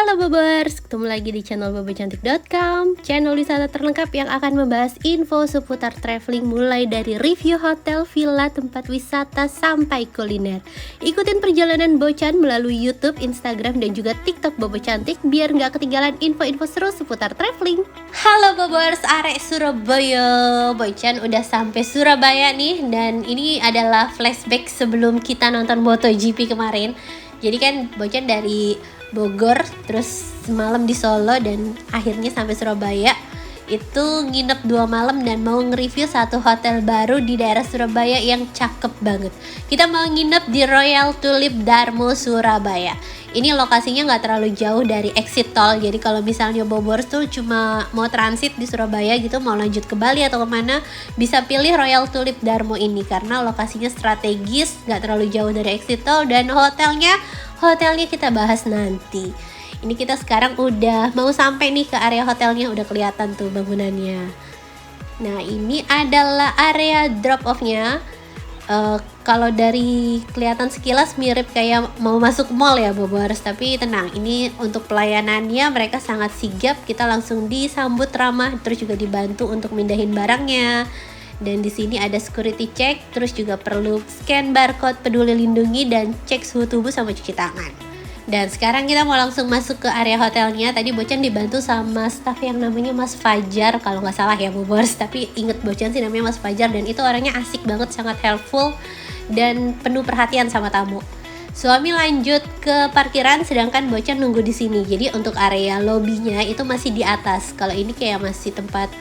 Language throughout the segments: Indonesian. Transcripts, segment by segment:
Halo Bobers, ketemu lagi di channel bobocantik.com, channel wisata terlengkap yang akan membahas info seputar traveling mulai dari review hotel, villa, tempat wisata, sampai kuliner. Ikutin perjalanan Bocan melalui YouTube, Instagram, dan juga TikTok Bobo Cantik biar nggak ketinggalan info-info seru seputar traveling. Halo Bobers, arek Surabaya, Bocan udah sampai Surabaya nih, dan ini adalah flashback sebelum kita nonton MotoGP kemarin. Jadi kan Bocan dari Bogor, terus semalam di Solo, dan akhirnya sampai Surabaya. Itu nginep 2 malam dan mau nge-review satu hotel baru di daerah Surabaya yang cakep banget. Kita mau nginep di Royal Tulip Darmo Surabaya. Ini lokasinya nggak terlalu jauh dari exit tol, jadi kalau misalnya Bobor tuh cuma mau transit di Surabaya gitu, mau lanjut ke Bali atau kemana, bisa pilih Royal Tulip Darmo ini karena lokasinya strategis, nggak terlalu jauh dari exit tol, dan hotelnya kita bahas nanti. Ini kita sekarang udah mau sampai nih ke area hotelnya, udah kelihatan tuh bangunannya. Nah, ini adalah area drop off-nya. Kalau dari kelihatan sekilas mirip kayak mau masuk mall ya Bobors, tapi tenang, ini untuk pelayanannya mereka sangat sigap. Kita langsung disambut ramah, terus juga dibantu untuk mindahin barangnya. Dan di sini ada security check, terus juga perlu scan barcode peduli lindungi dan cek suhu tubuh sama cuci tangan. Dan sekarang kita mau langsung masuk ke area hotelnya. Tadi Bocan dibantu sama staff yang namanya Mas Fajar, kalau nggak salah ya Bobors, tapi inget Bocan sih namanya Mas Fajar, dan itu orangnya asik banget, sangat helpful dan penuh perhatian sama tamu. Suami lanjut ke parkiran, sedangkan Bocan nunggu di sini. Jadi untuk area lobbynya itu masih di atas. Kalau ini kayak masih tempat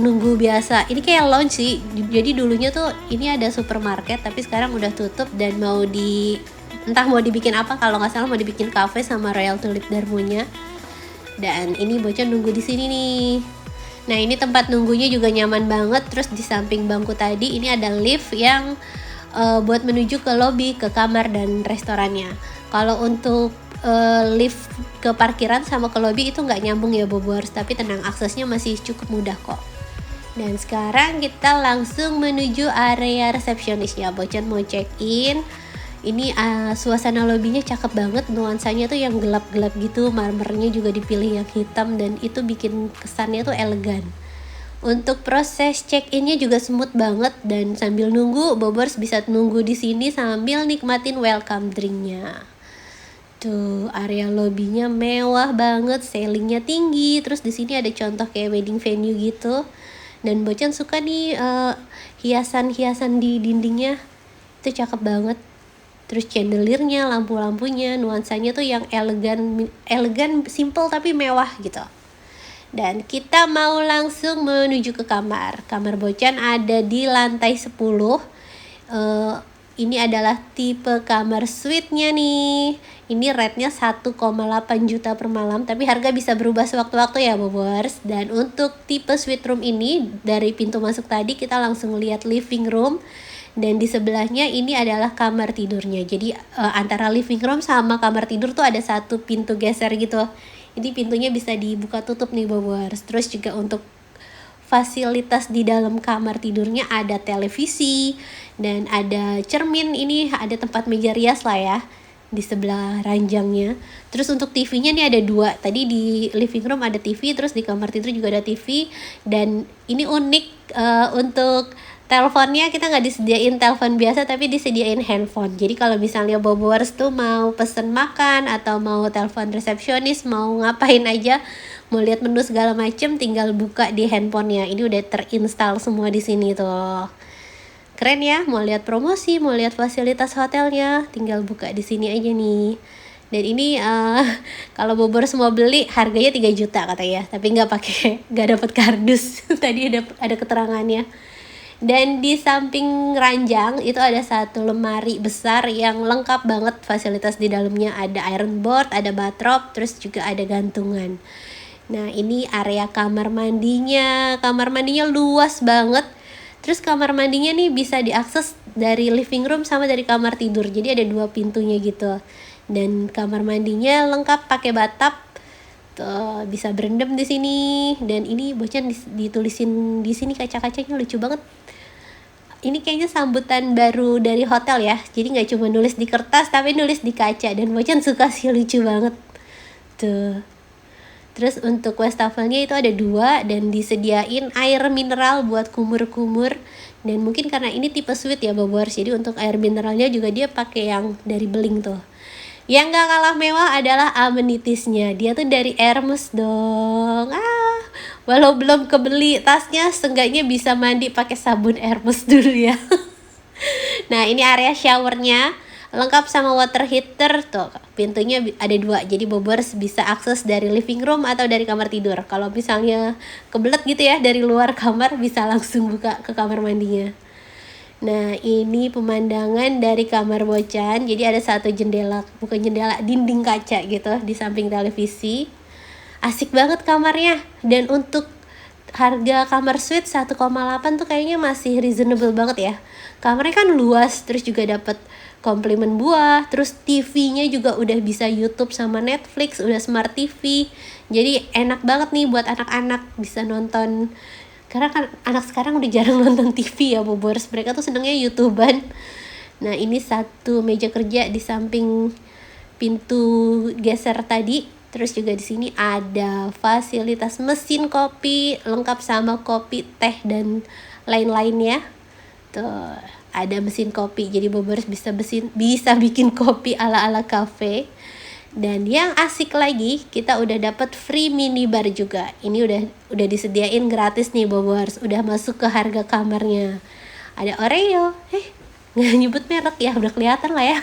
nunggu biasa. Ini kayak lounge sih. Jadi dulunya tuh ini ada supermarket, tapi sekarang udah tutup dan entah mau dibikin apa, kalau nggak salah mau dibikin cafe sama Royal Tulip Darmonya. Dan ini Bocan nunggu di sini nih. Nah, ini tempat nunggunya juga nyaman banget. Terus di samping bangku tadi ini ada lift yang buat menuju ke lobby, ke kamar dan restorannya. Kalau untuk lift ke parkiran sama ke lobby itu nggak nyambung ya Bobors, tapi tenang, aksesnya masih cukup mudah kok. Dan sekarang kita langsung menuju area resepsionisnya. Bocan mau check in. Ini suasana lobbynya cakep banget, nuansanya tuh yang gelap-gelap gitu, marmernya juga dipilih yang hitam, dan itu bikin kesannya tuh elegan. Untuk proses check-innya juga smooth banget, dan sambil nunggu, Bobors bisa nunggu di sini sambil nikmatin welcome drinknya. Tuh, area lobbynya mewah banget, ceilingnya tinggi, terus di sini ada contoh kayak wedding venue gitu. Dan Bocan suka nih hiasan-hiasan di dindingnya, itu cakep banget. Terus chandeliernya, lampu-lampunya, nuansanya tuh yang elegan, simple tapi mewah gitu. Dan kita mau langsung menuju ke kamar. Kamar Bocan ada di lantai 10. Ini adalah tipe kamar suite-nya nih. Ini rate-nya 1,8 juta per malam, tapi harga bisa berubah sewaktu-waktu ya Bobors. Dan untuk tipe suite room ini, dari pintu masuk tadi kita langsung lihat living room, dan di sebelahnya ini adalah kamar tidurnya. Jadi antara living room sama kamar tidur tuh ada satu pintu geser gitu. Ini pintunya bisa dibuka tutup nih Bobors. Terus juga untuk fasilitas di dalam kamar tidurnya ada televisi dan ada cermin. Ini ada tempat meja rias lah ya di sebelah ranjangnya. Terus untuk TV-nya nih ada 2. Tadi di living room ada TV, terus di kamar tidur juga ada TV. Dan ini unik, untuk teleponnya kita nggak disediain telepon biasa, tapi disediain handphone. Jadi kalau misalnya Bobors tuh mau pesen makan atau mau telepon resepsionis, mau ngapain aja, mau lihat menu segala macem, tinggal buka di handphonenya. Ini udah terinstall semua di sini tuh. Keren ya, mau lihat promosi, mau lihat fasilitas hotelnya, tinggal buka di sini aja nih. Dan ini kalau Bobors mau beli harganya 3 juta katanya, tapi nggak dapat kardus. Tadi ada keterangannya. Dan di samping ranjang itu ada satu lemari besar yang lengkap banget fasilitas di dalamnya. Ada iron board, ada bathrobe, terus juga ada gantungan. Nah, ini area kamar mandinya. Kamar mandinya luas banget. Terus kamar mandinya nih bisa diakses dari living room sama dari kamar tidur. Jadi ada 2 pintunya gitu. Dan kamar mandinya lengkap pakai bathtub. Tuh, bisa berendam di sini. Dan ini Bocan ditulisin di sini, kaca-kacanya lucu banget. Ini kayaknya sambutan baru dari hotel ya. Jadi nggak cuma nulis di kertas, tapi nulis di kaca. Dan Bocan suka sih, lucu banget. Tuh. Terus untuk wastafelnya itu ada 2 dan disediain air mineral buat kumur-kumur. Dan mungkin karena ini tipe suite ya Bobors, jadi untuk air mineralnya juga dia pakai yang dari beling tuh. Yang gak kalah mewah adalah amenitiesnya. Dia tuh dari Hermes dong. Walau belum kebeli tasnya, seenggaknya bisa mandi pakai sabun Hermes dulu ya. Nah ini area showernya, lengkap sama water heater tuh. Pintunya ada 2, jadi Bobors bisa akses dari living room atau dari kamar tidur. Kalau misalnya kebelet gitu ya dari luar kamar, bisa langsung buka ke kamar mandinya. Nah ini pemandangan dari kamar Bocan. Jadi ada satu jendela, bukan jendela, dinding kaca gitu di samping televisi. Asik banget kamarnya. Dan untuk harga kamar suite 1,8 tuh kayaknya masih reasonable banget ya. Kamarnya kan luas, terus juga dapat komplimen buah, terus TV-nya juga udah bisa YouTube sama Netflix, udah smart TV. Jadi enak banget nih buat anak-anak bisa nonton. Karena kan anak sekarang udah jarang nonton TV ya Bobors, mereka tuh senengnya YouTubean. Nah ini satu meja kerja di samping pintu geser tadi. Terus juga di sini ada fasilitas mesin kopi lengkap sama kopi, teh dan lain-lainnya. Tuh ada mesin kopi, jadi Bobors bisa bikin kopi ala-ala cafe. Dan yang asik lagi, kita udah dapat free minibar juga. Ini udah disediain gratis nih Bobors, udah masuk ke harga kamarnya. Ada Oreo, nggak nyebut merek ya, udah kelihatan lah ya.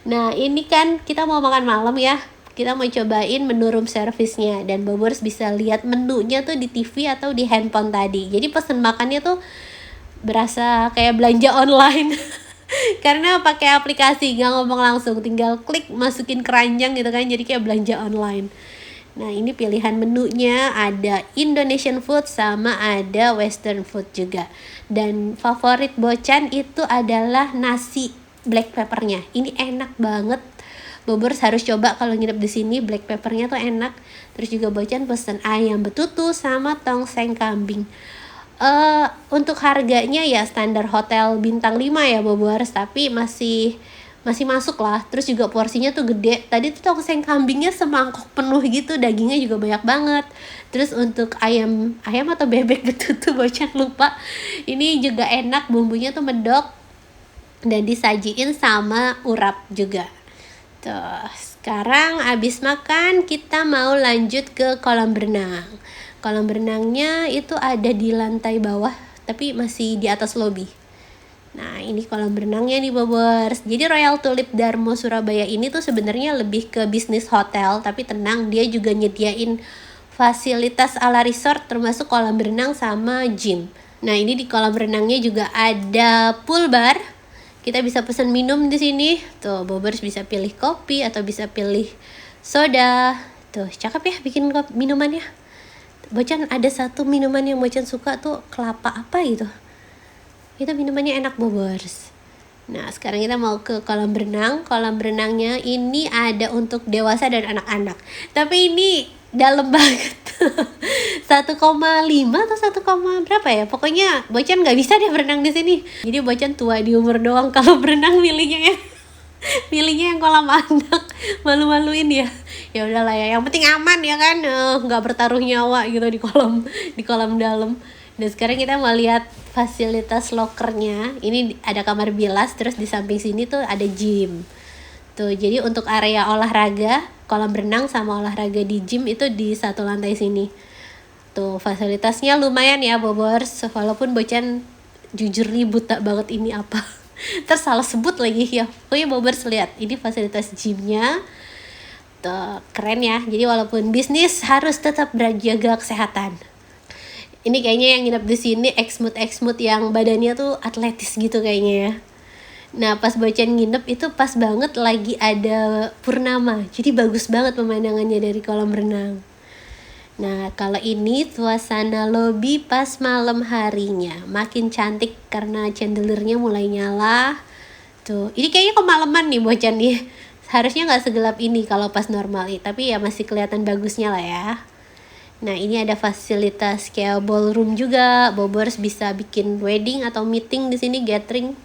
Nah ini kan kita mau makan malam ya, kita mau cobain menu room service-nya. Dan Bobors bisa lihat menunya tuh di TV atau di handphone tadi. Jadi pesen makannya tuh berasa kayak belanja online. Karena pakai aplikasi, nggak ngomong langsung, tinggal klik masukin keranjang gitu kan, jadi kayak belanja online. Nah ini pilihan menunya, ada Indonesian food sama ada Western food juga. Dan favorit Bocan itu adalah nasi black peppernya. Ini enak banget, Bobors harus coba kalau nginep di sini. Black peppernya tuh enak. Terus juga Bocan pesen ayam betutu sama tongseng kambing. Untuk harganya ya standar hotel bintang 5 ya Bobors, tapi masih masuk lah. Terus juga porsinya tuh gede. Tadi tuh tongseng kambingnya semangkok penuh gitu, dagingnya juga banyak banget. Terus untuk ayam atau bebek betutu Bocan lupa, ini juga enak, bumbunya tuh medok dan disajiin sama urap juga. Tuh, sekarang abis makan kita mau lanjut ke kolam berenang. Kolam berenangnya itu ada di lantai bawah, tapi masih di atas lobi. Nah ini kolam berenangnya nih Bobors. Jadi Royal Tulip Darmo Surabaya ini tuh sebenarnya lebih ke bisnis hotel, tapi tenang, dia juga nyediain fasilitas ala resort termasuk kolam berenang sama gym. Nah ini di kolam berenangnya juga ada pool bar. Kita bisa pesan minum di sini. Tuh Bobors bisa pilih kopi atau bisa pilih soda. Tuh cakep ya bikin minumannya. Bocan ada satu minuman yang Bocan suka tuh, kelapa apa gitu. Itu minumannya enak Bobors. Nah sekarang kita mau ke kolam berenang. Kolam berenangnya ini ada untuk dewasa dan anak-anak. Tapi ini dalam banget. 1,5 atau 1, berapa ya? Pokoknya Bocan nggak bisa deh berenang di sini. Jadi Bocan tua di umur doang kalau berenang milihnya ya. Milihnya yang kolam anak, malu-maluin ya. Ya udahlah ya, yang penting aman ya kan, nggak bertaruh nyawa gitu di kolam dalam. Dan sekarang kita mau lihat fasilitas lokernya. Ini ada kamar bilas, terus di samping sini tuh ada gym. Tuh, jadi untuk area olahraga, kolam berenang sama olahraga di gym itu di satu lantai sini. Tuh, fasilitasnya lumayan ya Bobors, walaupun Bocan jujur nih buta banget ini apa. Terus salah sebut lagi ya. Pokoknya Bobors lihat, ini fasilitas gymnya. Tuh, keren ya. Jadi walaupun bisnis harus tetap berjaga kesehatan. Ini kayaknya yang nginep di sini exmut yang badannya tuh atletis gitu kayaknya ya. Nah pas Bocan nginep itu pas banget lagi ada purnama. Jadi bagus banget pemandangannya dari kolam renang. Nah kalau ini suasana lobi pas malam harinya, makin cantik karena chandeliernya mulai nyala. Tuh, ini kayaknya kemalaman nih Bocan nih. Harusnya nggak segelap ini kalau pas normal, tapi ya masih kelihatan bagusnya lah ya. Nah ini ada fasilitas kayak ballroom juga, Bobors bisa bikin wedding atau meeting di sini, gathering.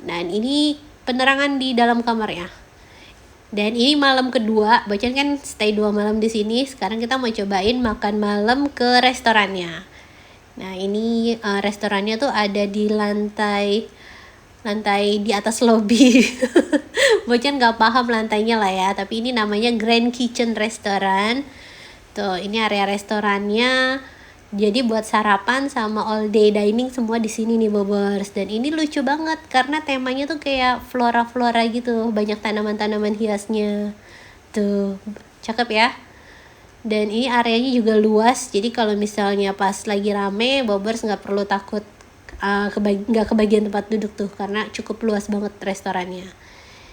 Dan ini penerangan di dalam kamarnya. Dan ini malam kedua, Bocan kan stay 2 malam di sini. Sekarang kita mau cobain makan malam ke restorannya. Nah ini restorannya tuh ada di lantai di atas lobby. Bocan nggak paham lantainya lah ya, tapi ini namanya Grand Kitchen Restaurant. Tuh ini area restorannya. Jadi buat sarapan sama all day dining semua di sini nih Bobers. Dan ini lucu banget karena temanya tuh kayak flora-flora gitu, banyak tanaman-tanaman hiasnya. Tuh, cakep ya. Dan ini areanya juga luas. Jadi kalau misalnya pas lagi rame, Bobers nggak perlu takut nggak kebagian tempat duduk tuh karena cukup luas banget restorannya.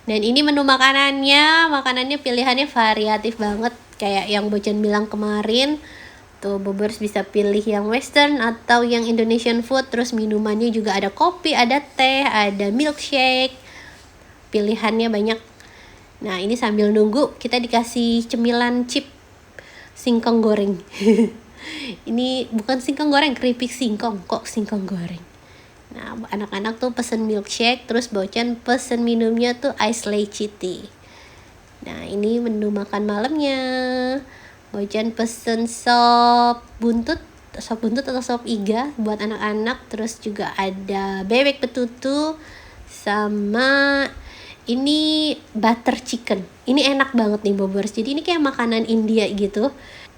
Dan ini menu makanannya pilihannya variatif banget kayak yang Bocan bilang kemarin. Tuh Bobers bisa pilih yang western atau yang Indonesian food. Terus minumannya juga ada kopi, ada teh, ada milkshake. Pilihannya banyak. Nah ini sambil nunggu kita dikasih cemilan chip singkong goreng. Ini bukan singkong goreng, keripik singkong. Kok singkong goreng? Nah anak-anak tuh pesen milkshake. Terus Bocan pesen minumnya tuh ice lychee tea. Nah ini menu makan malamnya. Bocan pesen sop buntut atau sop iga buat anak-anak. Terus juga ada bebek betutu sama ini butter chicken. Ini enak banget nih Bobers. Jadi ini kayak makanan India gitu.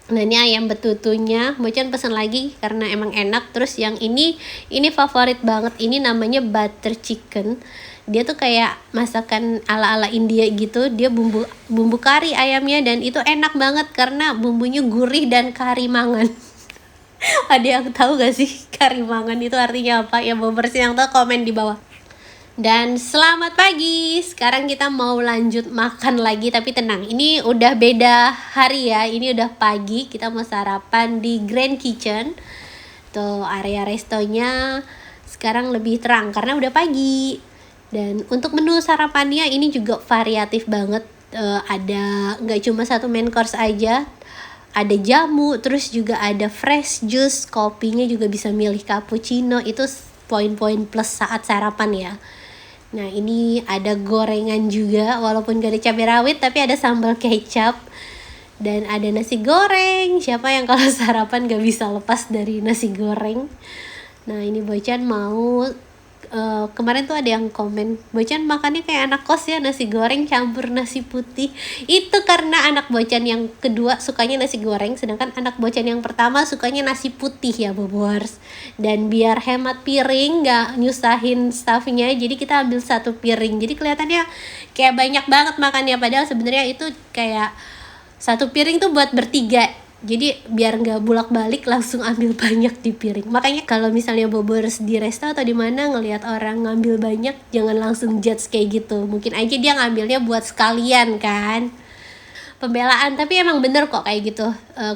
Nah ini ayam betutunya Bocan pesen lagi karena emang enak. Terus yang ini favorit banget. Ini namanya butter chicken. Dia tuh kayak masakan ala-ala India gitu. Dia bumbu kari ayamnya dan itu enak banget karena bumbunya gurih dan karimangan. Ada yang tahu gak sih karimangan itu artinya apa? Ya Bobers yang tahu komen di bawah. Dan selamat pagi. Sekarang kita mau lanjut makan lagi, tapi tenang. Ini udah beda hari ya. Ini udah pagi. Kita mau sarapan di Grand Kitchen. Tuh area restonya sekarang lebih terang karena udah pagi. Dan untuk menu sarapannya ini juga variatif banget. Ada nggak cuma satu main course aja, ada jamu, terus juga ada fresh juice, kopinya juga bisa milih cappuccino. Itu poin-poin plus saat sarapan ya. Nah ini ada gorengan juga, walaupun gak ada cabai rawit tapi ada sambal kecap. Dan ada nasi goreng. Siapa yang kalau sarapan gak bisa lepas dari nasi goreng. Nah ini Bocan mau kemarin tuh ada yang komen, Bocan makannya kayak anak kos ya, nasi goreng campur nasi putih. Itu karena anak Bocan yang kedua sukanya nasi goreng, sedangkan anak Bocan yang pertama sukanya nasi putih ya Bobors. Dan biar hemat piring, gak nyusahin staffnya, jadi kita ambil satu piring. Jadi kelihatannya kayak banyak banget makannya, padahal sebenarnya itu kayak satu piring tuh buat bertiga. Jadi biar nggak bolak-balik langsung ambil banyak di piring. Makanya kalau misalnya Bobors di resto atau di mana ngelihat orang ngambil banyak, jangan langsung judge kayak gitu. Mungkin aja dia ngambilnya buat sekalian kan. Pembelaan, tapi emang bener kok kayak gitu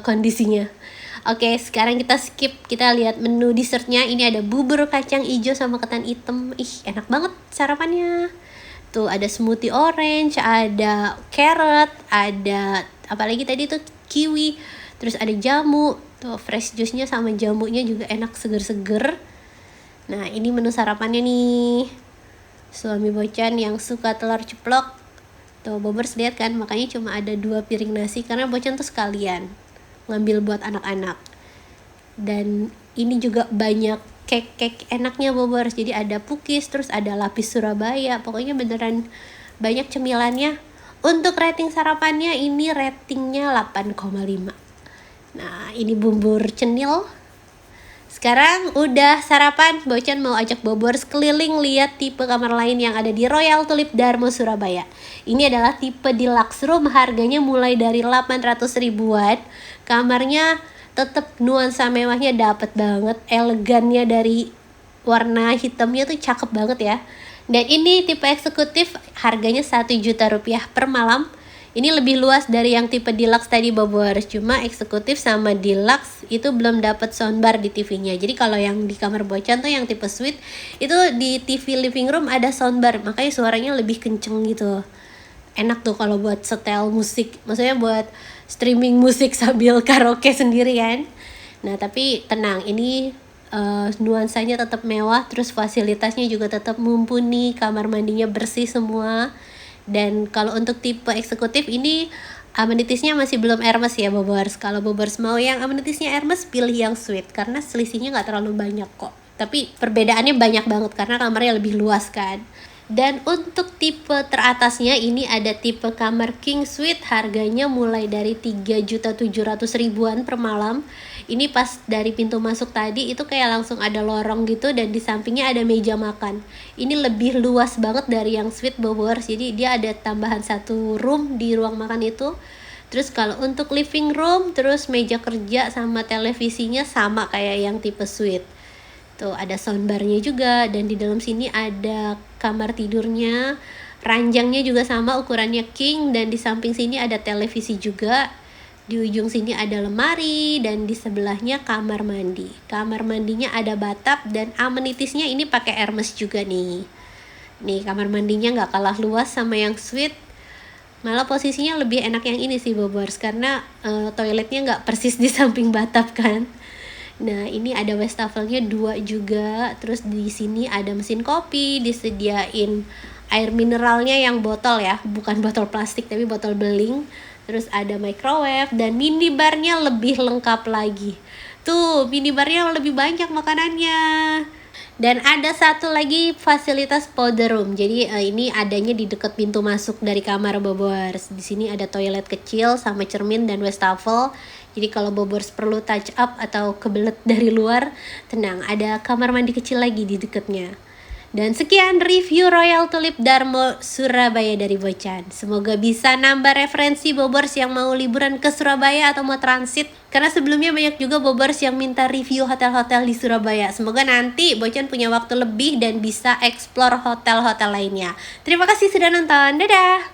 kondisinya. Oke, sekarang kita skip. Kita lihat menu dessertnya. Ini ada bubur kacang hijau sama ketan hitam. Ih, enak banget sarapannya. Tuh ada smoothie orange, ada carrot, ada apalagi tadi tuh kiwi. Terus ada jamu, tuh fresh juice-nya sama jamunya juga enak, seger-seger. Nah ini menu sarapannya nih. Suami Bocan yang suka telur ceplok. Tuh Bobers lihat kan, makanya cuma ada 2 piring nasi karena Bocan tuh sekalian ngambil buat anak-anak. Dan ini juga banyak cake enaknya Bobers. Jadi ada pukis, terus ada lapis Surabaya. Pokoknya beneran banyak cemilannya. Untuk rating sarapannya ini ratingnya 8,5. Nah ini bubur cenil. Sekarang udah sarapan, Bocan mau ajak Bobors keliling lihat tipe kamar lain yang ada di Royal Tulip Darmo Surabaya. Ini adalah tipe deluxe room, harganya mulai dari 800 ribuan. Kamarnya tetap nuansa mewahnya dapet banget, elegannya dari warna hitamnya tuh cakep banget ya. Dan ini tipe eksekutif, harganya 1 juta rupiah per malam. Ini lebih luas dari yang tipe deluxe tadi Bobors. Cuma eksekutif sama deluxe itu belum dapat soundbar di TV-nya. Jadi kalau yang di kamar Bocan tuh yang tipe suite, itu di TV living room ada soundbar, makanya suaranya lebih kenceng gitu. Enak tuh kalau buat setel musik, maksudnya buat streaming musik sambil karaoke sendiri kan. Nah tapi tenang, ini nuansanya tetap mewah, terus fasilitasnya juga tetap mumpuni, kamar mandinya bersih semua. Dan kalau untuk tipe eksekutif ini amenitiesnya masih belum Hermes ya Bobers. Kalau Bobers mau yang amenitiesnya Hermes, pilih yang suite karena selisihnya nggak terlalu banyak kok. Tapi perbedaannya banyak banget karena kamarnya lebih luas kan. Dan untuk tipe teratasnya ini ada tipe kamar King Suite, harganya mulai dari 3.700.000-an per malam. Ini pas dari pintu masuk tadi itu kayak langsung ada lorong gitu dan di sampingnya ada meja makan. Ini lebih luas banget dari yang suite Bobers. Jadi dia ada tambahan satu room di ruang makan itu. Terus kalau untuk living room, terus meja kerja sama televisinya sama kayak yang tipe suite. Tuh ada soundbarnya juga dan di dalam sini ada kamar tidurnya. Ranjangnya juga sama ukurannya king dan di samping sini ada televisi juga. Di ujung sini ada lemari dan di sebelahnya kamar mandi. Kamar mandinya ada bathtub dan amenitiesnya ini pakai Hermes juga nih. Nih kamar mandinya nggak kalah luas sama yang suite. Malah posisinya lebih enak yang ini sih Bobers karena toiletnya nggak persis di samping bathtub kan. Nah, ini ada wastafelnya 2 juga. Terus di sini ada mesin kopi, disediain air mineralnya yang botol ya, bukan botol plastik tapi botol beling. Terus ada microwave dan minibarnya lebih lengkap lagi. Tuh, minibarnya lebih banyak makanannya. Dan ada satu lagi fasilitas powder room. Jadi ini adanya di dekat pintu masuk dari kamar Bobors. Di sini ada toilet kecil sama cermin dan wastafel. Jadi kalau Bobors perlu touch up atau kebelet dari luar, tenang, ada kamar mandi kecil lagi di dekatnya. Dan sekian review Royal Tulip Darmo Surabaya dari Bocan. Semoga bisa nambah referensi Bobors yang mau liburan ke Surabaya atau mau transit. Karena sebelumnya banyak juga Bobors yang minta review hotel-hotel di Surabaya. Semoga nanti Bocan punya waktu lebih dan bisa explore hotel-hotel lainnya. Terima kasih sudah nonton. Dadah!